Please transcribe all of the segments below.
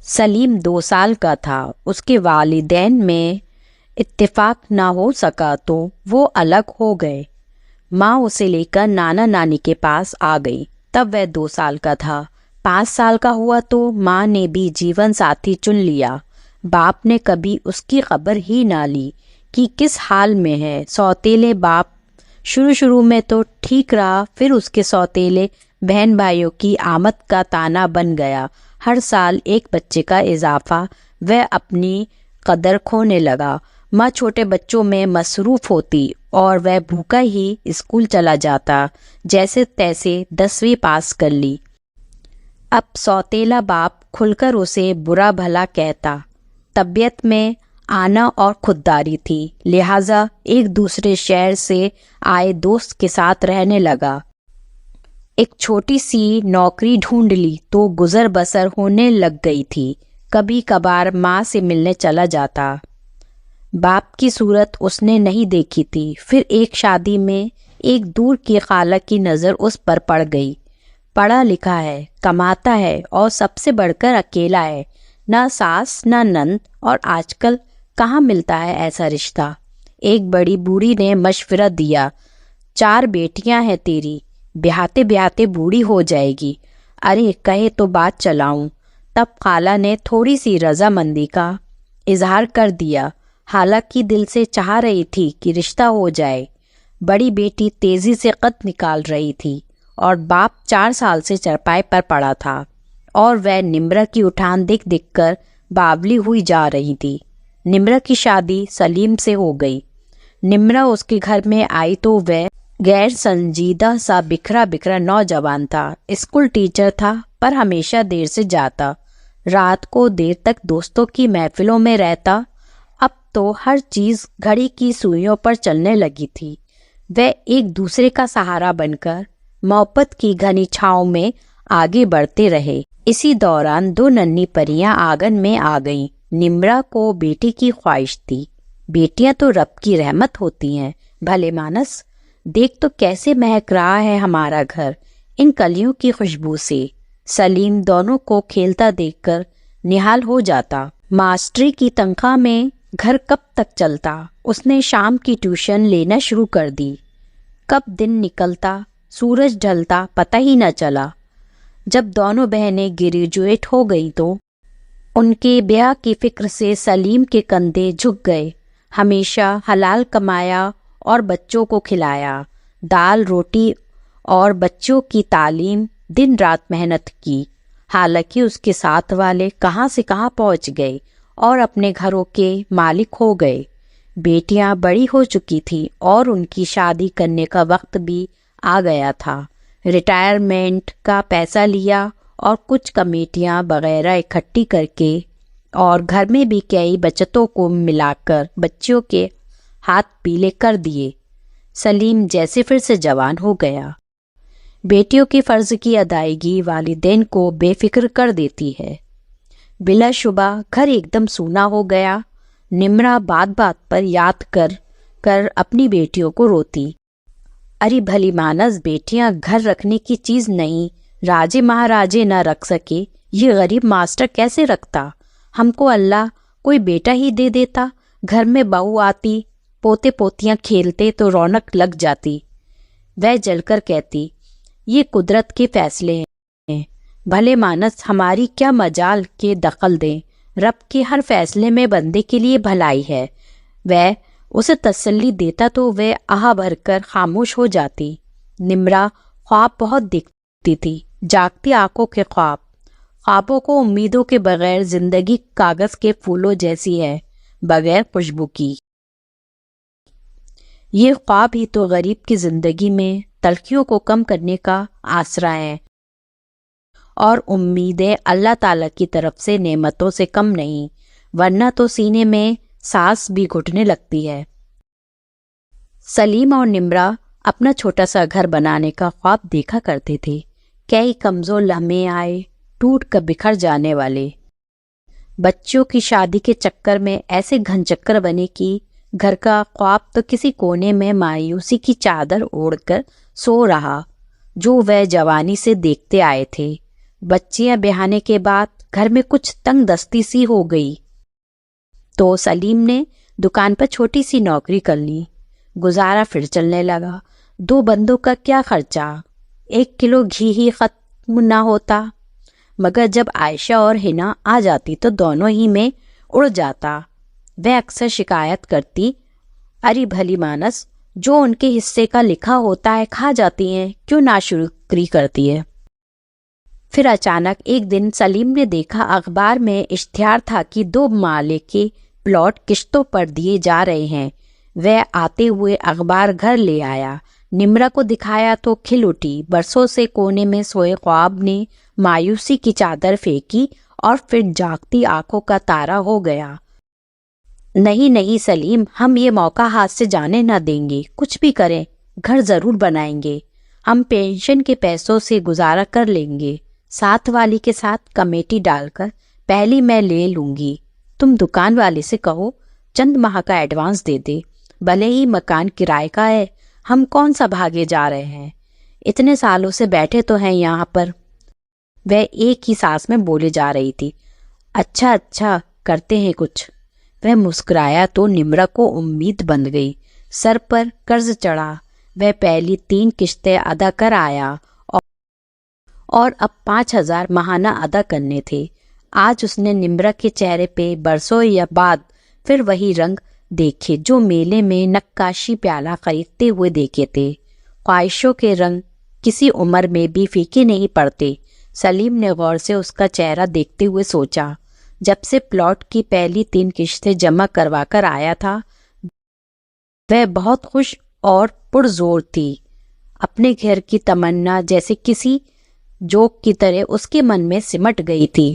سلیم 2 سال کا تھا۔ اس کے والدین میں اتفاق نہ ہو سکا تو وہ الگ ہو گئے۔ ماں اسے لے کر نانا نانی کے پاس آ گئی۔ تب وہ 2 سال کا تھا۔ 5 سال کا ہوا تو ماں نے بھی جیون ساتھی چن لیا۔ باپ نے کبھی اس کی خبر ہی نہ لی کہ کس حال میں ہے۔ سوتیلے باپ شروع میں تو ٹھیک رہا، پھر اس کے سوتیلے بہن بھائیوں کی آمد کا تانا بن گیا۔ ہر سال ایک بچے کا اضافہ، وہ اپنی قدر کھونے لگا۔ ماں چھوٹے بچوں میں مصروف ہوتی اور وہ بھوکا ہی اسکول چلا جاتا۔ جیسے تیسے 10ویں پاس کر لی۔ اب سوتیلا باپ کھل کر اسے برا بھلا کہتا۔ طبیعت میں آنا اور خودداری تھی، لہٰذا ایک دوسرے شہر سے آئے دوست کے ساتھ رہنے لگا۔ ایک چھوٹی سی نوکری ڈھونڈ لی تو گزر بسر ہونے لگ گئی تھی۔ کبھی کبھار ماں سے ملنے چلا جاتا۔ باپ کی صورت اس نے نہیں دیکھی تھی۔ پھر ایک شادی میں ایک دور کی خالہ کی نظر اس پر پڑ گئی۔ پڑھا لکھا ہے، کماتا ہے اور سب سے بڑھ کر اکیلا ہے، نہ ساس نہ نند، اور آج کل کہاں ملتا ہے ایسا رشتہ۔ ایک بڑی بوڑھی نے مشورہ دیا، 4 بیٹیاں ہیں تیری، بیاہتے بیاہتے بوڑھی ہو جائے گی۔ ارے کہے تو بات چلاؤں۔ تب خالہ نے تھوڑی سی رضامندی کا اظہار کر دیا، حالانکہ دل سے چاہ رہی تھی کہ رشتہ ہو جائے۔ بڑی بیٹی تیزی سے خط نکال رہی تھی اور باپ 4 سال سے چرپائی پر پڑا تھا، اور وہ نمرہ کی اٹھان دیکھ دیکھ کر باولی ہوئی جا رہی تھی۔ نمرہ کی شادی سلیم سے ہو گئی۔ نمرہ اس کے گھر میں آئی تو وہ غیر سنجیدہ سا بکھرا نوجوان تھا۔ اسکول ٹیچر تھا پر ہمیشہ دیر سے جاتا، رات کو دیر تک دوستوں کی محفلوں میں رہتا۔ اب تو ہر چیز گھڑی کی سوئیوں پر چلنے لگی تھی۔ وہ ایک دوسرے کا سہارا بن کر محبت کی گھنی چھاؤں میں آگے بڑھتے رہے۔ اسی دوران 2 ننھی پریاں آنگن میں آ گئیں۔ نمرہ کو بیٹی کی خواہش تھی۔ بیٹیاں تو رب کی رحمت ہوتی ہیں۔ بھلے مانس، دیکھ تو کیسے مہک رہا ہے ہمارا گھر ان کلیوں کی خوشبو سے۔ سلیم دونوں کو کھیلتا دیکھ کر نہال ہو جاتا۔ ماسٹری کی تنخواہ میں گھر کب تک چلتا؟ اس نے شام کی ٹیوشن لینا شروع کر دی۔ کب دن نکلتا، سورج ڈھلتا پتہ ہی نہ چلا۔ جب دونوں بہنیں گریجویٹ ہو گئیں تو ان کے بیاہ کی فکر سے سلیم کے کندھے جھک گئے۔ ہمیشہ حلال کمایا اور بچوں کو کھلایا، دال روٹی اور بچوں کی تعلیم، دن رات محنت کی۔ حالانکہ اس کے ساتھ والے کہاں سے کہاں پہنچ گئے اور اپنے گھروں کے مالک ہو گئے۔ بیٹیاں بڑی ہو چکی تھیں اور ان کی شادی کرنے کا وقت بھی آ گیا تھا۔ ریٹائرمنٹ کا پیسہ لیا اور کچھ کمیٹیاں وغیرہ اکٹھی کر کے اور گھر میں بھی کئی بچتوں کو ملا کر بچوں کے ہاتھ پیلے کر دیے۔ سلیم جیسے پھر سے جوان ہو گیا۔ بیٹیوں کے فرض کی ادائیگی والدین کو بے فکر کر دیتی ہے۔ بلا شبہ گھر ایک دم سونا ہو گیا۔ نمرہ بات بات پر یاد کر کر اپنی بیٹیوں کو روتی۔ ارے بھلی مانس، بیٹیاں گھر رکھنے کی چیز نہیں، راجے مہاراجے نہ رکھ سکے، یہ غریب ماسٹر کیسے رکھتا؟ ہم کو اللہ کوئی بیٹا ہی دے دیتا، گھر میں بہو آتی، پوتے پوتیاں کھیلتے تو رونق لگ جاتی۔ وہ جل کر کہتی، یہ قدرت کے فیصلے ہیں، بھلے مانس ہماری کیا مجال کے دخل دیں، رب کے ہر فیصلے میں بندے کے لیے بھلائی ہے۔ وہ اسے تسلی دیتا تو وہ آہ بھر کر خاموش ہو جاتی۔ نمرہ خواب بہت دیکھتی تھی، جاگتی آنکھوں کے خواب۔ خوابوں کو امیدوں کے بغیر زندگی کاغذ کے پھولوں جیسی ہے، بغیر خوشبو کی۔ یہ خواب ہی تو غریب کی زندگی میں تلخیوں کو کم کرنے کا آسرا ہے، اور امیدیں اللہ تعالیٰ کی طرف سے نعمتوں سے کم نہیں، ورنہ تو سینے میں سانس بھی گھٹنے لگتی ہے۔ سلیم اور نمرہ اپنا چھوٹا سا گھر بنانے کا خواب دیکھا کرتے تھے۔ کئی کمزور لمحے آئے، ٹوٹ کر بکھر جانے والے۔ بچوں کی شادی کے چکر میں ایسے گھن چکر بنے کہ گھر کا خواب تو کسی کونے میں مایوسی کی چادر اوڑھ کر سو رہا، جو وہ جوانی سے دیکھتے آئے تھے۔ بچیاں بیاہنے کے بعد گھر میں کچھ تنگ دستی سی ہو گئی تو سلیم نے دکان پر چھوٹی سی نوکری کر لی. گزارا پھر چلنے لگا. 2 بندوں کا کیا خرچہ، 1 کلو گھی ہی ختم نہ ہوتا. مگر جب عائشہ اور ہنا آ جاتی تو دونوں ہی میں اڑ جاتا. وہ اکثر شکایت کرتی، ارے بھلی مانس، جو ان کے حصے کا لکھا ہوتا ہے کھا جاتی ہیں، کیوں ناشکری کرتی ہے. پھر اچانک ایک دن سلیم نے دیکھا اخبار میں اشتہار تھا کہ 2 مالے کے پلاٹ قسطوں پر دیے جا رہے ہیں. وہ آتے ہوئے اخبار گھر لے آیا. نمرا کو دکھایا تو کھل اٹھی. برسوں سے کونے میں سوئے خواب نے مایوسی کی چادر پھینکی اور پھر جاگتی آنکھوں کا تارا ہو گیا. نہیں نہیں سلیم، ہم یہ موقع ہاتھ سے جانے نہ دیں گے. کچھ بھی کریں گھر ضرور بنائیں گے. ہم پینشن کے پیسوں سے گزارا کر لیں گے. ساتھ والی کے ساتھ کمیٹی ڈال کر پہلی میں لے لوں گی. تم دکان والے سے کہو چند ماہ کا ایڈوانس دے دے. بھلے ہی مکان کرائے کا ہے، ہم کون سا بھاگے جا رہے ہیں، اتنے سالوں سے بیٹھے تو ہیں یہاں پر. وہ ایک ہی سانس میں بولے جا رہی تھی. اچھا اچھا کرتے ہیں کچھ. وہ مسکرایا تو نمرا کو امید بن گئی. سر پر قرض چڑھا. وہ پہلی 3 قسطیں ادا کر آیا اور اب 5,000 ماہانہ ادا کرنے تھے. آج اس نے نمرا کے چہرے پہ برسوں یا بعد پھر وہی رنگ دیکھے جو میلے میں نقاشی پیالہ خریدتے ہوئے دیکھے تھے. خواہشوں کے رنگ کسی عمر میں بھی پھیکے نہیں پڑتے. سلیم نے غور سے اس کا چہرہ دیکھتے ہوئے سوچا، جب سے پلاٹ کی پہلی 3 قسطیں جمع کروا کر آیا تھا وہ بہت خوش اور پرزور تھی. اپنے گھر کی تمنا جیسے کسی جوک کی طرح اس کے من میں سمٹ گئی تھی.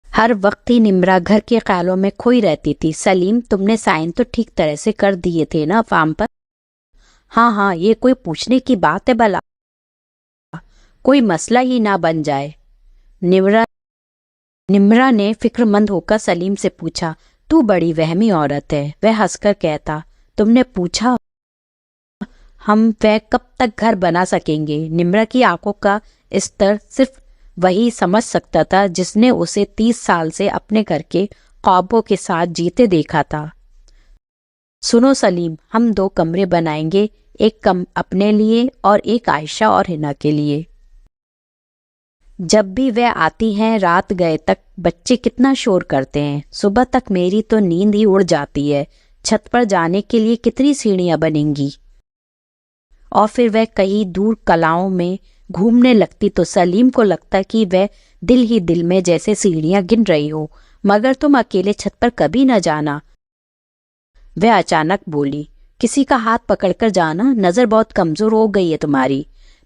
ہر وقت ہی نمرا گھر کے خیالوں میں کھوئی رہتی تھی. سلیم، تم نے سائن تو ٹھیک طرح سے کر دیے تھے نا فارم پر؟ ہاں ہاں، یہ کوئی پوچھنے کی بات ہے بھلا؟ کوئی مسئلہ ہی نہ بن جائے. نمرا نے فکر مند ہو کر سلیم سے پوچھا. تو بڑی وہمی عورت ہے. وہ ہنس کر کہتا. تم نے پوچھا ہم وہ کب تک گھر بنا سکیں گے؟ نمرا کی آنکھوں کا استر صرف وہی سمجھ سکتا تھا جس نے اسے 30 سال سے اپنے گھر کے خوابوں کے ساتھ جیتے دیکھا تھا. سنو سلیم، ہم 2 کمرے بنائیں گے، ایک اپنے لیے اور ایک عائشہ اور ہنا کے لیے. جب بھی وہ آتی ہیں رات گئے تک بچے کتنا شور کرتے ہیں. صبح تک میری تو نیند ہی اڑ جاتی ہے. چھت پر جانے کے لیے کتنی سیڑھیاں بنیں گی. اور پھر وہ کہیں دور کلاؤں میں گھومنے لگتی تو سلیم کو لگتا کہ وہ دل ہی دل میں جیسے سیڑھیاں گن رہی ہو. مگر تم اکیلے چھت پر کبھی نہ جانا. وہ اچانک بولی. کسی کا ہاتھ پکڑ کر جانا، نظر بہت کمزور ہو گئی ہے تمہاری.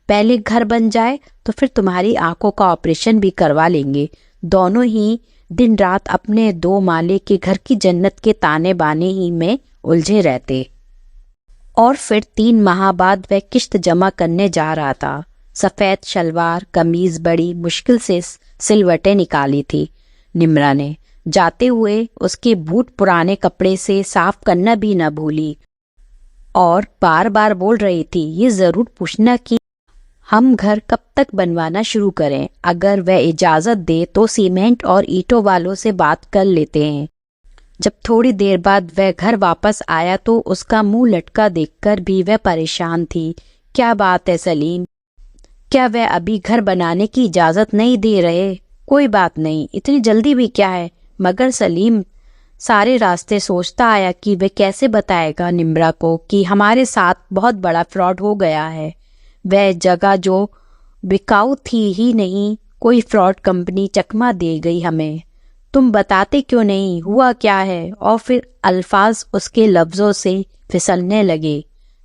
پہلے گھر بن جائے تو پھر تمہاری آنکھوں کا آپریشن بھی کروا لیں گے. دونوں ہی دن رات اپنے 2 مالے کے گھر کی جنت کے تانے بانے ہی میں الجھے رہتے. اور پھر 3 ماہ بعد وہ قسط جمع کرنے جا رہا تھا. سفید شلوار قمیض بڑی مشکل سے سلوٹیں نکالی تھی نمرا نے. جاتے ہوئے اس کے بوٹ پرانے کپڑے سے صاف کرنا بھی نہ بھولی اور بار بار بول رہی تھی، یہ ضرور پوچھنا کہ ہم گھر کب تک بنوانا شروع کریں. اگر وہ اجازت دے تو سیمنٹ اور اینٹوں والوں سے بات کر لیتے ہیں. جب تھوڑی دیر بعد وہ گھر واپس آیا تو اس کا منہ لٹکا دیکھ کر بھی وہ پریشان تھی. کیا بات ہے سلیم؟ کیا وہ ابھی گھر بنانے کی اجازت نہیں دے رہے؟ کوئی بات نہیں، اتنی جلدی بھی کیا ہے. مگر سلیم سارے راستے سوچتا آیا کہ وہ کیسے بتائے گا نمرا کو کہ ہمارے ساتھ بہت بڑا فراڈ ہو گیا ہے. وہ جگہ جو بکاؤ تھی ہی نہیں، کوئی فراڈ کمپنی چکما دے گئی ہمیں. تم بتاتے کیوں نہیں؟ ہوا کیا ہے؟ اور پھر الفاظ اس کے لفظوں سے پھسلنے لگے.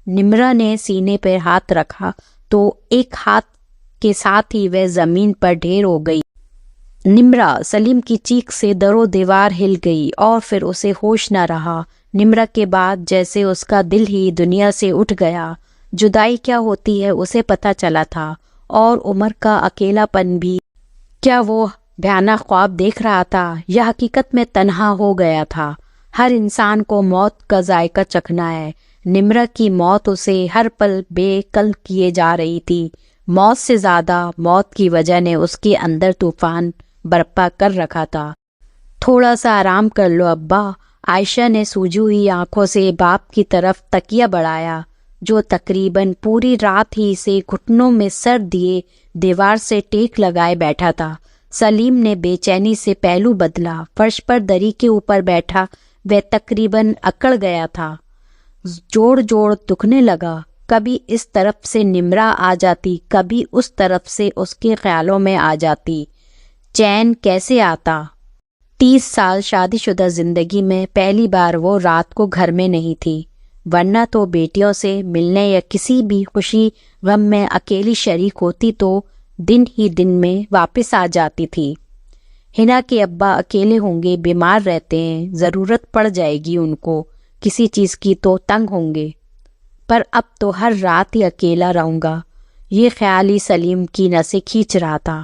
نمرا نے سینے پر ہاتھ رکھا تو ایک ہاتھ کے ساتھ ہی وہ زمین پر ڈھیر ہو گئی. نمرا! سلیم کی چیخ سے در و دیوار ہل گئی اور پھر اسے ہوش نہ رہا. نمرا کے بعد جیسے اس کا دل ہی دنیا سے اٹھ گیا. جدائی کیا ہوتی ہے اسے پتہ چلا تھا، اور عمر کا اکیلا پن بھی. کیا وہ بھیانک خواب دیکھ رہا تھا یا حقیقت میں تنہا ہو گیا تھا؟ ہر انسان کو موت کا ذائقہ چکھنا ہے. نمرا کی موت اسے ہر پل بے کل کیے جا رہی تھی. موت سے زیادہ موت کی وجہ نے اس کے اندر طوفان برپا کر رکھا تھا۔ تھوڑا سا آرام کر لو ابا، عائشہ نے سوجی ہوئی آنکھوں سے باپ کی طرف تکیہ بڑھایا، جو تقریباً پوری رات ہی سے گھٹنوں میں سر دیے دیوار سے ٹیک لگائے بیٹھا تھا۔ سلیم نے بے چینی سے پہلو بدلا، فرش پر دری کے اوپر بیٹھا وہ تقریباً اکڑ گیا تھا، جوڑ دکھنے لگا۔ کبھی اس طرف سے نمرا آ جاتی، کبھی اس طرف سے اس کے خیالوں میں آ جاتی، چین کیسے آتا۔ 30 سال شادی شدہ زندگی میں پہلی بار وہ رات کو گھر میں نہیں تھی، ورنہ تو بیٹیوں سے ملنے یا کسی بھی خوشی غم میں اکیلی شریک ہوتی تو دن ہی دن میں واپس آ جاتی تھی۔ ہنا کے ابا اکیلے ہوں گے، بیمار رہتے ہیں، ضرورت پڑ جائے گی ان کو کسی چیز کی تو تنگ ہوں گے، پر اب تو ہر رات ہی اکیلا رہوں گا، یہ خیال ہی سلیم کی نسیں کھینچ رہا تھا۔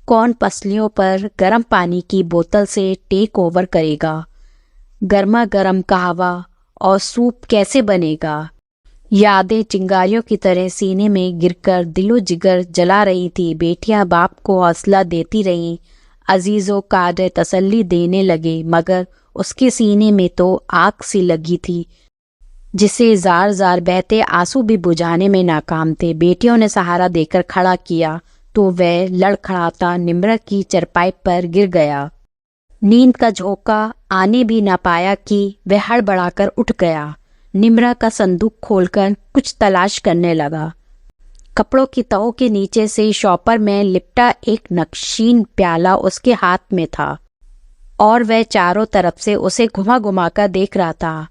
کون پسلیوں پر گرم پانی کی بوتل سے ٹیک اوور کرے گا، گرما گرم قہوہ اور سوپ کیسے بنے گا۔ یادیں چنگاریوں کی طرح سینے میں گر کر دل و جگر جلا رہی تھی۔ بیٹیاں باپ کو حوصلہ دیتی رہیں، عزیزوں قادر تسلی دینے لگے، مگر اس کے سینے میں تو آگ سی لگی تھی جسے زار زار بہتے آنسو بھی بجھانے میں ناکام تھے۔ بیٹیوں نے سہارا دے کر کھڑا کیا تو وہ لڑکھڑاتا نمرا کی چرپائی پر گر گیا۔ نیند کا جھونکا آنے بھی نہ پایا کہ وہ ہڑبڑا کر اٹھ گیا۔ نمرا کا صندوق کھول کر کچھ تلاش کرنے لگا۔ کپڑوں کی تہوں کے نیچے سے شاپر میں لپٹا ایک نقشین پیالہ اس کے ہاتھ میں تھا اور وہ چاروں طرف سے اسے گھما گھما کر دیکھ رہا تھا۔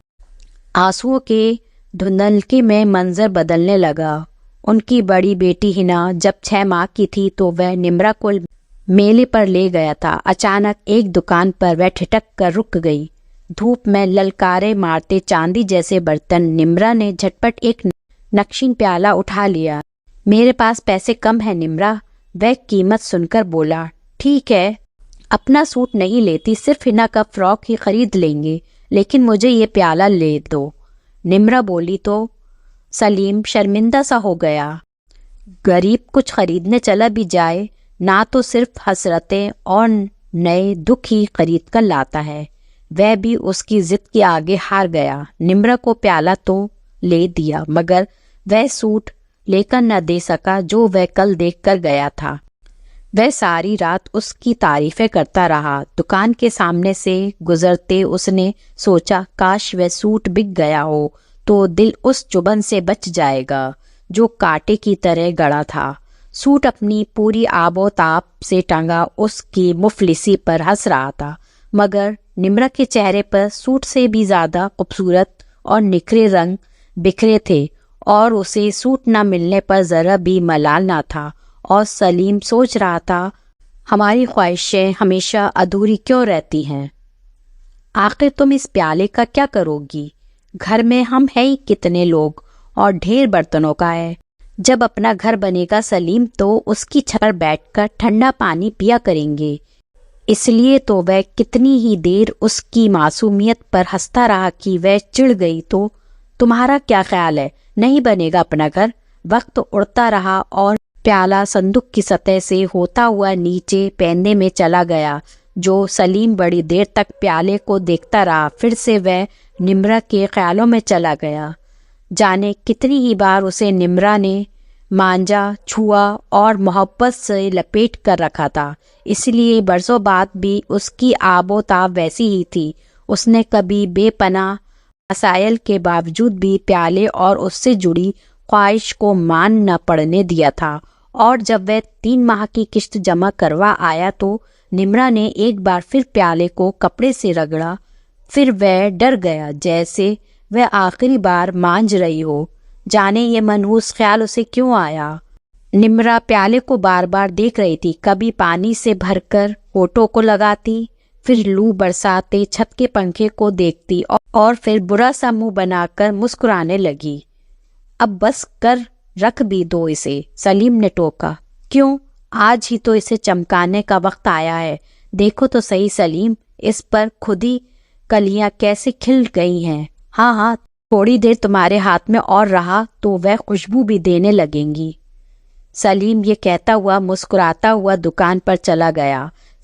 آنسوؤں کے دھندلکے میں منظر بدلنے لگا۔ ان کی بڑی بیٹی ہنا جب 6 ماہ کی تھی تو وہ نمرا کو میلے پر لے گیا تھا۔ اچانک ایک دکان پر وہ ٹھٹک کر رک گئی۔ دھوپ میں للکارے مارتے چاندی جیسے برتن۔ نمرا نے جھٹپٹ ایک نقشین پیالہ اٹھا لیا۔ میرے پاس پیسے کم ہیں نمرا، وہ قیمت سن کر بولا۔ ٹھیک ہے، اپنا سوٹ نہیں لیتی، صرف ہنا کا فراک ہی خرید لیں گے، لیکن مجھے یہ پیالہ لے دو۔ نمرا بولی تو سلیم شرمندہ سا ہو گیا۔ غریب کچھ خریدنے چلا بھی جائے نہ تو صرف حسرتیں اور نئے دکھ ہی خرید کر لاتا ہے۔ وہ بھی اس کی ضد کے آگے ہار گیا۔ نمرا کو پیالہ تو لے دیا مگر وہ سوٹ لے کر نہ دے سکا جو وہ کل دیکھ کر گیا تھا۔ وہ ساری رات اس کی تعریفیں کرتا رہا۔ دکان کے سامنے سے گزرتے اس نے سوچا کاش وہ سوٹ بک گیا ہو تو دل اس چبھن سے بچ جائے گا جو کانٹے کی طرح گڑا تھا۔ سوٹ اپنی پوری آب و تاب سے ٹنگا اس کی مفلسی پر ہنس رہا تھا، مگر نمرا کے چہرے پر سوٹ سے بھی زیادہ خوبصورت اور نکھرے رنگ بکھرے تھے اور اسے سوٹ نہ ملنے پر ذرا بھی ملال نہ تھا۔ اور سلیم سوچ رہا تھا ہماری خواہشیں ہمیشہ ادھوری کیوں رہتی ہیں؟ آخر تم اس پیالے کا کیا کرو گی؟ گھر میں ہم ہیں ہی کتنے لوگ اور ڈھیر برتنوں کا ہے۔ جب اپنا گھر بنے گا سلیم تو اس کی چھت پر بیٹھ کر ٹھنڈا پانی پیا کریں گے۔ اس لیے تو وہ کتنی ہی دیر اس کی معصومیت پر ہنستا رہا کہ وہ چڑ گئی۔ تو تمہارا کیا خیال ہے، نہیں بنے گا اپنا گھر؟ وقت اڑتا رہا اور پیالہ صندوق کی سطح سے ہوتا ہوا نیچے پیندے میں چلا گیا، جو سلیم بڑی دیر تک پیالے کو دیکھتا رہا۔ پھر سے وہ نمرا کے خیالوں میں چلا گیا۔ جانے کتنی ہی بار اسے نمرا نے مانجا، چھوا اور محبت سے لپیٹ کر رکھا تھا، اس لیے برسوں بعد بھی اس کی آب و تاب ویسی ہی تھی۔ اس نے کبھی بے پناہ مسائل کے باوجود بھی پیالے اور اس سے جڑی خواہش کو مان نہ پڑنے دیا تھا، اور جب وہ 3 ماہ کی قسط جمع کروا آیا تو نمرا نے ایک بار پھر پیالے کو کپڑے سے رگڑا۔ پھر وہ ڈر گیا جیسے وہ آخری بار مانج رہی ہو، جانے یہ منحوس خیال اسے کیوں آیا۔ نمرا پیالے کو بار بار دیکھ رہی تھی، کبھی پانی سے بھر کر ہونٹوں کو لگاتی، پھر لو برساتے چھت کے پنکھے کو دیکھتی اور پھر برا سا منہ بنا کر مسکرانے لگی۔ اب بس کر، رکھ بھی دو اسے، سلیم نے ٹوکا۔ کیوں؟ آج ہی تو اسے چمکانے کا وقت آیا ہے، دیکھو تو صحیح سلیم، اس پر خود ہی کلیاں کیسے کھل گئی ہیں۔ ہاں ہاں، تھوڑی دیر تمہارے ہاتھ میں اور رہا تو وہ خوشبو بھی دینے لگیں گی۔ سلیم یہ کہتا ہوا مسکراتا ہوا دکان پر چلا گیا۔